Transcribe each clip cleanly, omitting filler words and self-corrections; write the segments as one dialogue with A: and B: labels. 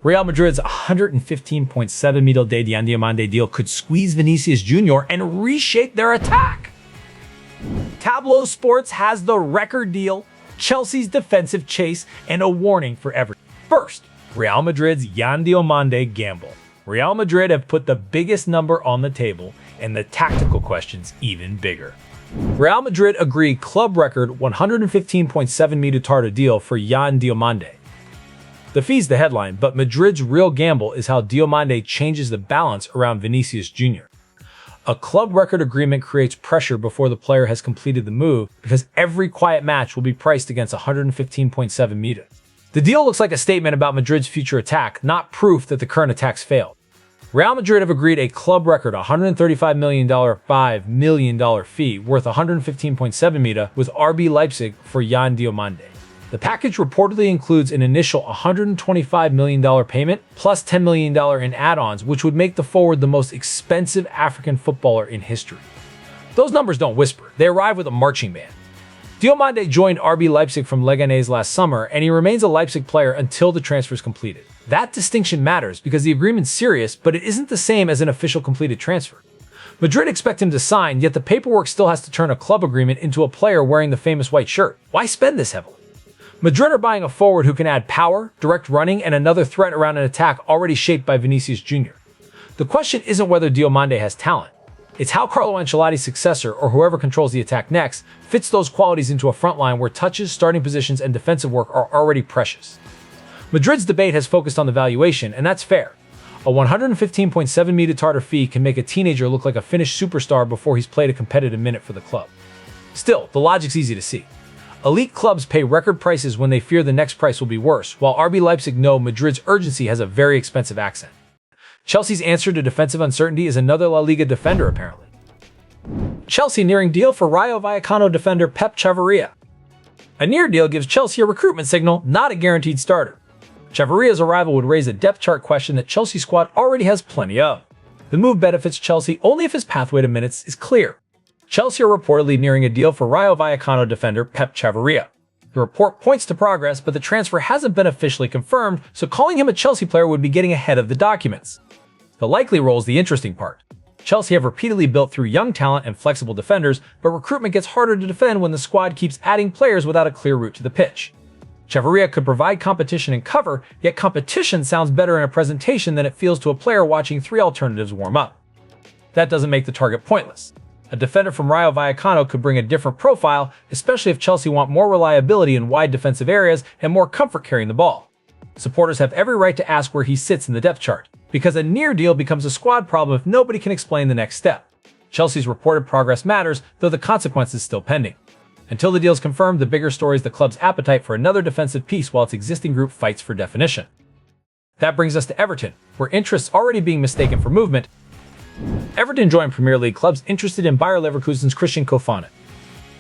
A: Real Madrid's 115.7 million de Andiomande deal could squeeze Vinicius Jr. and reshape their attack. Tablo Sports has the record deal, Chelsea's defensive chase, and a warning for Everton. First, Real Madrid's Diomande gamble. Real Madrid have put the biggest number on the table, and the tactical questions even bigger. Real Madrid agreed club record 115.7 million target deal for Diomande. The fee's the headline, but Madrid's real gamble is how Diomande changes the balance around Vinicius Jr. A club record agreement creates pressure before the player has completed the move because every quiet match will be priced against 115.7 million. The deal looks like a statement about Madrid's future attack, not proof that the current attacks failed. Real Madrid have agreed a club record $135 million $5 million fee worth 115.7 million with RB Leipzig for Diomande. The package reportedly includes an initial $125 million payment plus $10 million in add-ons, which would make the forward the most expensive African footballer in history. Those numbers don't whisper, they arrive with a marching band. Diomande joined RB Leipzig from Leganés last summer, and he remains a Leipzig player until the transfer is completed. That distinction matters because the agreement's serious, but it isn't the same as an official completed transfer. Madrid expect him to sign, yet the paperwork still has to turn a club agreement into a player wearing the famous white shirt. Why spend this heavily? Madrid are buying a forward who can add power, direct running, and another threat around an attack already shaped by Vinicius Jr. The question isn't whether Diomande has talent. It's how Carlo Ancelotti's successor, or whoever controls the attack next, fits those qualities into a front line where touches, starting positions, and defensive work are already precious. Madrid's debate has focused on the valuation, and that's fair. A 115.7 million tartar fee can make a teenager look like a Finnish superstar before he's played a competitive minute for the club. Still, the logic's easy to see. Elite clubs pay record prices when they fear the next price will be worse, while RB Leipzig know Madrid's urgency has a very expensive accent. Chelsea's answer to defensive uncertainty is another La Liga defender, apparently. Chelsea nearing deal for Rayo Vallecano defender Pep Chavarria. A near deal gives Chelsea a recruitment signal, not a guaranteed starter. Chavarria's arrival would raise a depth chart question that Chelsea's squad already has plenty of. The move benefits Chelsea only if his pathway to minutes is clear. Chelsea are reportedly nearing a deal for Rayo Vallecano defender Pep Chavarria. The report points to progress, but the transfer hasn't been officially confirmed, so calling him a Chelsea player would be getting ahead of the documents. The likely role is the interesting part. Chelsea have repeatedly built through young talent and flexible defenders, but recruitment gets harder to defend when the squad keeps adding players without a clear route to the pitch. Chavarria could provide competition and cover, yet competition sounds better in a presentation than it feels to a player watching three alternatives warm up. That doesn't make the target pointless. A defender from Rayo Vallecano could bring a different profile, especially if Chelsea want more reliability in wide defensive areas and more comfort carrying the ball. Supporters have every right to ask where he sits in the depth chart, because a near deal becomes a squad problem if nobody can explain the next step. Chelsea's reported progress matters, though the consequence is still pending. Until the deal is confirmed, the bigger story is the club's appetite for another defensive piece while its existing group fights for definition. That brings us to Everton, where interest's already being mistaken for movement. Everton joined Premier League clubs interested in Bayer Leverkusen's Christian Kofane.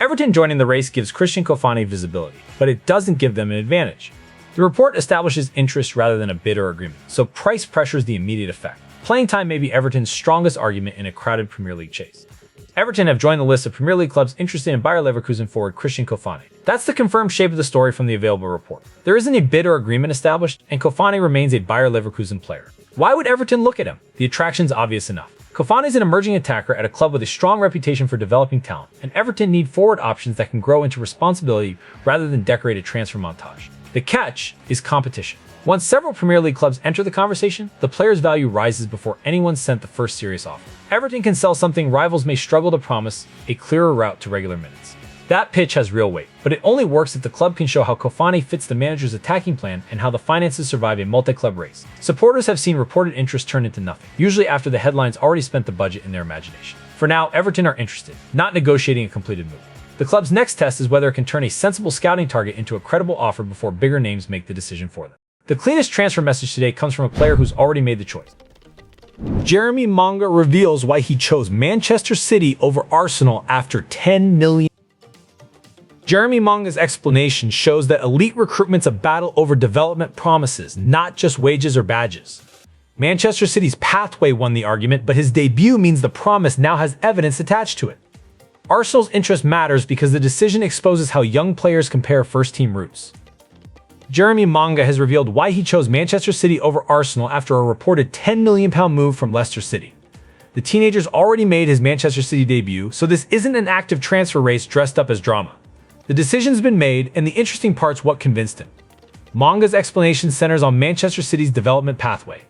A: Everton joining the race gives Christian Kofane visibility, but it doesn't give them an advantage. The report establishes interest rather than a bid or agreement, so price pressures the immediate effect. Playing time may be Everton's strongest argument in a crowded Premier League chase. Everton have joined the list of Premier League clubs interested in Bayer Leverkusen forward Christian Kofane. That's the confirmed shape of the story from the available report. There isn't a bid or agreement established, and Kofane remains a Bayer Leverkusen player. Why would Everton look at him? The attraction's obvious enough. Kofane is an emerging attacker at a club with a strong reputation for developing talent, and Everton need forward options that can grow into responsibility rather than decorated transfer montage. The catch is competition. Once several Premier League clubs enter the conversation, the player's value rises before anyone's sent the first serious offer. Everton can sell something rivals may struggle to promise: a clearer route to regular minutes. That pitch has real weight, but it only works if the club can show how Kofane fits the manager's attacking plan and how the finances survive a multi-club race. Supporters have seen reported interest turn into nothing, usually after the headlines already spent the budget in their imagination. For now, Everton are interested, not negotiating a completed move. The club's next test is whether it can turn a sensible scouting target into a credible offer before bigger names make the decision for them. The cleanest transfer message today comes from a player who's already made the choice. Jeremy Monga reveals why he chose Manchester City over Arsenal after 10 million. Jeremy Monga's explanation shows that elite recruitment's a battle over development promises, not just wages or badges. Manchester City's pathway won the argument, but his debut means the promise now has evidence attached to it. Arsenal's interest matters because the decision exposes how young players compare first-team routes. Jeremy Monga has revealed why he chose Manchester City over Arsenal after a reported £10 million move from Leicester City. The teenager's already made his Manchester City debut, so this isn't an active transfer race dressed up as drama. The decision's been made, and the interesting part's what convinced him. Monga's explanation centers on Manchester City's development pathway.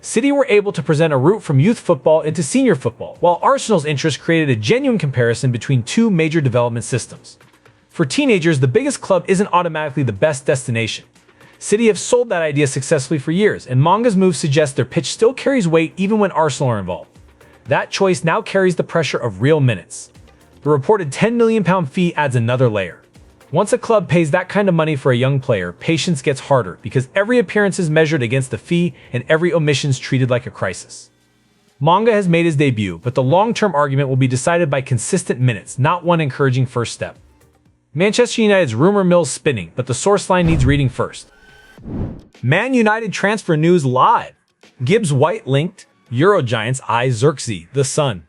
A: City were able to present a route from youth football into senior football, while Arsenal's interest created a genuine comparison between two major development systems. For teenagers, the biggest club isn't automatically the best destination. City have sold that idea successfully for years, and Monga's move suggests their pitch still carries weight even when Arsenal are involved. That choice now carries the pressure of real minutes. The reported £10 million fee adds another layer. Once a club pays that kind of money for a young player, patience gets harder because every appearance is measured against the fee and every omission's treated like a crisis. Monga has made his debut, but the long-term argument will be decided by consistent minutes, not one encouraging first step. Manchester United's rumor mill's spinning, but the source line needs reading first. Man United transfer news live. Gibbs White linked. Eurogiants eye Xerxes, the Sun.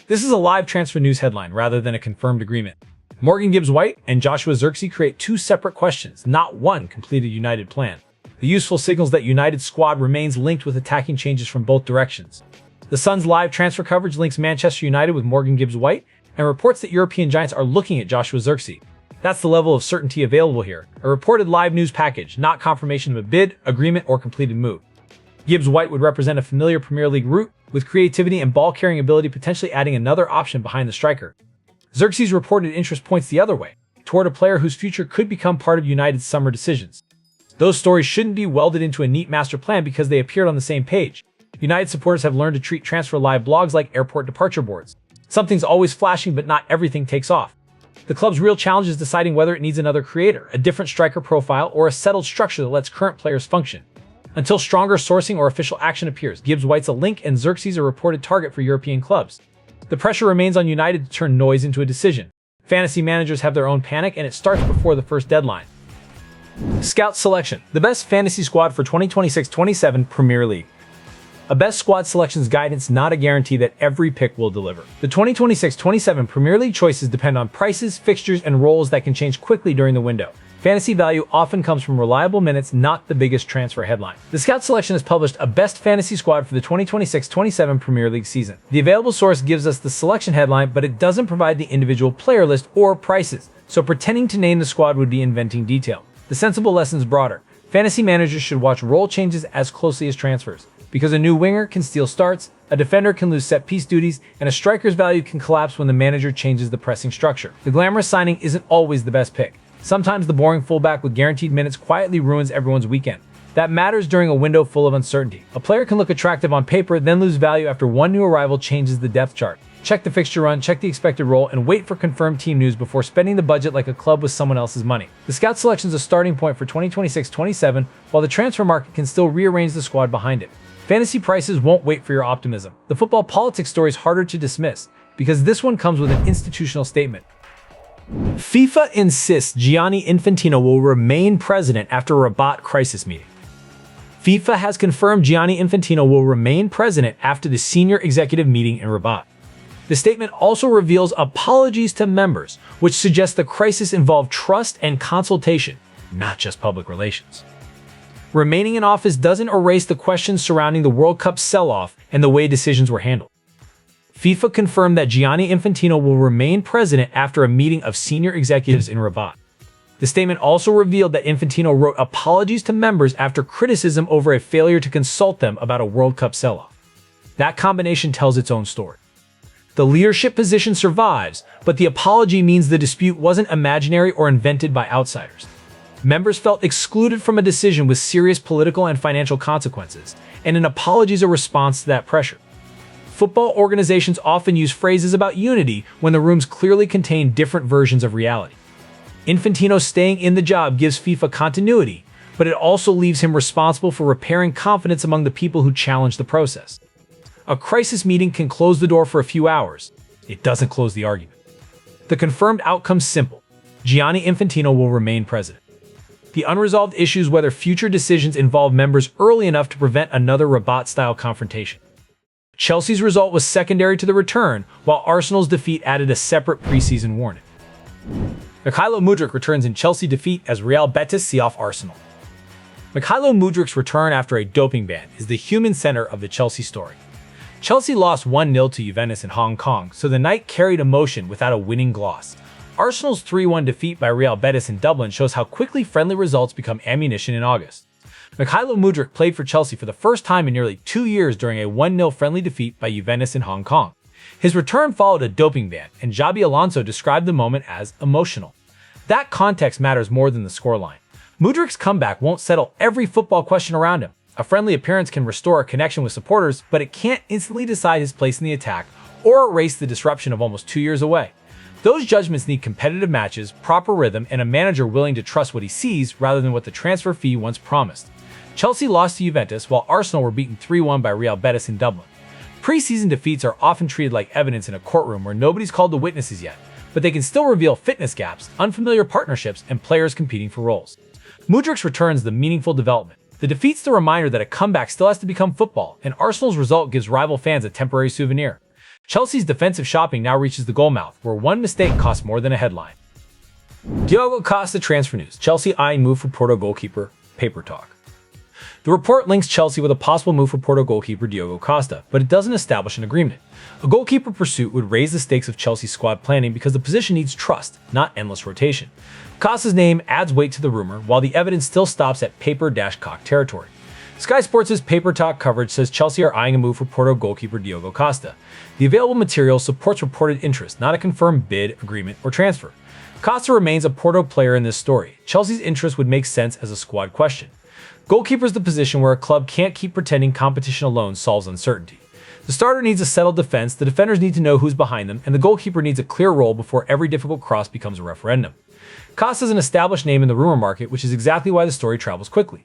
A: This is a live transfer news headline rather than a confirmed agreement. Morgan Gibbs White and Joshua Xerxes create two separate questions, not one completed United plan. The useful signals that United's squad remains linked with attacking changes from both directions. The Sun's live transfer coverage links Manchester United with Morgan Gibbs White and reports that European giants are looking at Joshua Xerxes. That's the level of certainty available here. A reported live news package, not confirmation of a bid, agreement, or completed move. Gibbs White would represent a familiar Premier League route, with creativity and ball-carrying ability potentially adding another option behind the striker. Xerxes' reported interest points the other way, toward a player whose future could become part of United's summer decisions. Those stories shouldn't be welded into a neat master plan because they appeared on the same page. United supporters have learned to treat transfer live blogs like airport departure boards. Something's always flashing, but not everything takes off. The club's real challenge is deciding whether it needs another creator, a different striker profile, or a settled structure that lets current players function. Until stronger sourcing or official action appears, Gibbs White's a link and Xerxes a reported target for European clubs. The pressure remains on United to turn noise into a decision. Fantasy managers have their own panic, and it starts before the first deadline. Scout selection. The best fantasy squad for 2026-27 Premier League. A best squad selections guidance, not a guarantee that every pick will deliver. The 2026-27 Premier League choices depend on prices, fixtures, and roles that can change quickly during the window. Fantasy value often comes from reliable minutes, not the biggest transfer headline. The Scout Selection has published a best fantasy squad for the 2026-27 Premier League season. The available source gives us the selection headline, but it doesn't provide the individual player list or prices, so pretending to name the squad would be inventing detail. The sensible lesson's broader. Fantasy managers should watch role changes as closely as transfers, because a new winger can steal starts, a defender can lose set-piece duties, and a striker's value can collapse when the manager changes the pressing structure. The glamorous signing isn't always the best pick. Sometimes the boring fullback with guaranteed minutes quietly ruins everyone's weekend. That matters during a window full of uncertainty. A player can look attractive on paper, then lose value after one new arrival changes the depth chart. Check the fixture run, check the expected role, and wait for confirmed team news before spending the budget like a club with someone else's money. The Scout Selection is a starting point for 2026-27, while the transfer market can still rearrange the squad behind it. Fantasy prices won't wait for your optimism. The football politics story is harder to dismiss, because this one comes with an institutional statement. FIFA insists Gianni Infantino will remain president after Rabat crisis meeting. FIFA has confirmed Gianni Infantino will remain president after the senior executive meeting in Rabat. The statement also reveals apologies to members, which suggests the crisis involved trust and consultation, not just public relations. Remaining in office doesn't erase the questions surrounding the World Cup sell-off and the way decisions were handled. FIFA confirmed that Gianni Infantino will remain president after a meeting of senior executives in Rabat. The statement also revealed that Infantino wrote apologies to members after criticism over a failure to consult them about a World Cup sell-off. That combination tells its own story. The leadership position survives, but the apology means the dispute wasn't imaginary or invented by outsiders. Members felt excluded from a decision with serious political and financial consequences, and an apology is a response to that pressure. Football organizations often use phrases about unity when the rooms clearly contain different versions of reality. Infantino staying in the job gives FIFA continuity, but it also leaves him responsible for repairing confidence among the people who challenge the process. A crisis meeting can close the door for a few hours. It doesn't close the argument. The confirmed outcome's simple. Gianni Infantino will remain president. The unresolved issue is whether future decisions involve members early enough to prevent another Rabat-style confrontation. Chelsea's result was secondary to the return, while Arsenal's defeat added a separate preseason warning. Mudryk returns in Chelsea defeat as Real Betis see off Arsenal. Mudryk's return after a doping ban is the human center of the Chelsea story. Chelsea lost 1-0 to Juventus in Hong Kong, so the night carried emotion without a winning gloss. Arsenal's 3-1 defeat by Real Betis in Dublin shows how quickly friendly results become ammunition in August. Mudryk played for Chelsea for the first time in nearly 2 years during a 1-0 friendly defeat by Juventus in Hong Kong. His return followed a doping ban, and Xabi Alonso described the moment as emotional. That context matters more than the scoreline. Mudryk's comeback won't settle every football question around him. A friendly appearance can restore a connection with supporters, but it can't instantly decide his place in the attack or erase the disruption of almost 2 years away. Those judgments need competitive matches, proper rhythm, and a manager willing to trust what he sees rather than what the transfer fee once promised. Chelsea lost to Juventus, while Arsenal were beaten 3-1 by Real Betis in Dublin. Preseason defeats are often treated like evidence in a courtroom where nobody's called the witnesses yet, but they can still reveal fitness gaps, unfamiliar partnerships, and players competing for roles. Mudryk's return is the meaningful development. The defeat's the reminder that a comeback still has to become football, and Arsenal's result gives rival fans a temporary souvenir. Chelsea's defensive shopping now reaches the goalmouth, where one mistake costs more than a headline. Diogo Costa transfer news. Chelsea eyeing move for Porto goalkeeper, paper talk. The report links Chelsea with a possible move for Porto goalkeeper Diogo Costa, but it doesn't establish an agreement. A goalkeeper pursuit would raise the stakes of Chelsea's squad planning because the position needs trust, not endless rotation. Costa's name adds weight to the rumor, while the evidence still stops at paper-cock territory. Sky Sports' Paper Talk coverage says Chelsea are eyeing a move for Porto goalkeeper Diogo Costa. The available material supports reported interest, not a confirmed bid, agreement, or transfer. Costa remains a Porto player in this story. Chelsea's interest would make sense as a squad question. Goalkeeper is the position where a club can't keep pretending competition alone solves uncertainty. The starter needs a settled defense, the defenders need to know who's behind them, and the goalkeeper needs a clear role before every difficult cross becomes a referendum. Costa is an established name in the rumor market, which is exactly why the story travels quickly.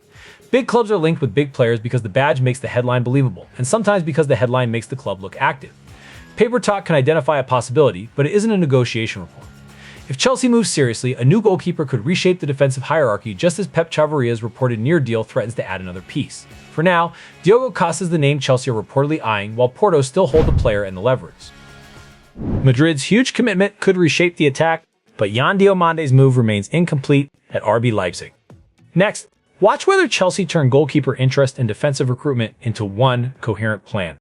A: Big clubs are linked with big players because the badge makes the headline believable, and sometimes because the headline makes the club look active. Paper Talk can identify a possibility, but it isn't a negotiation report. If Chelsea moves seriously, a new goalkeeper could reshape the defensive hierarchy just as Pep Chavarria's reported near deal threatens to add another piece. For now, Diogo Costa is the name Chelsea are reportedly eyeing, while Porto still hold the player and the leverage. Madrid's huge commitment could reshape the attack, but Andiomande's move remains incomplete at RB Leipzig. Next, watch whether Chelsea turn goalkeeper interest and defensive recruitment into one coherent plan.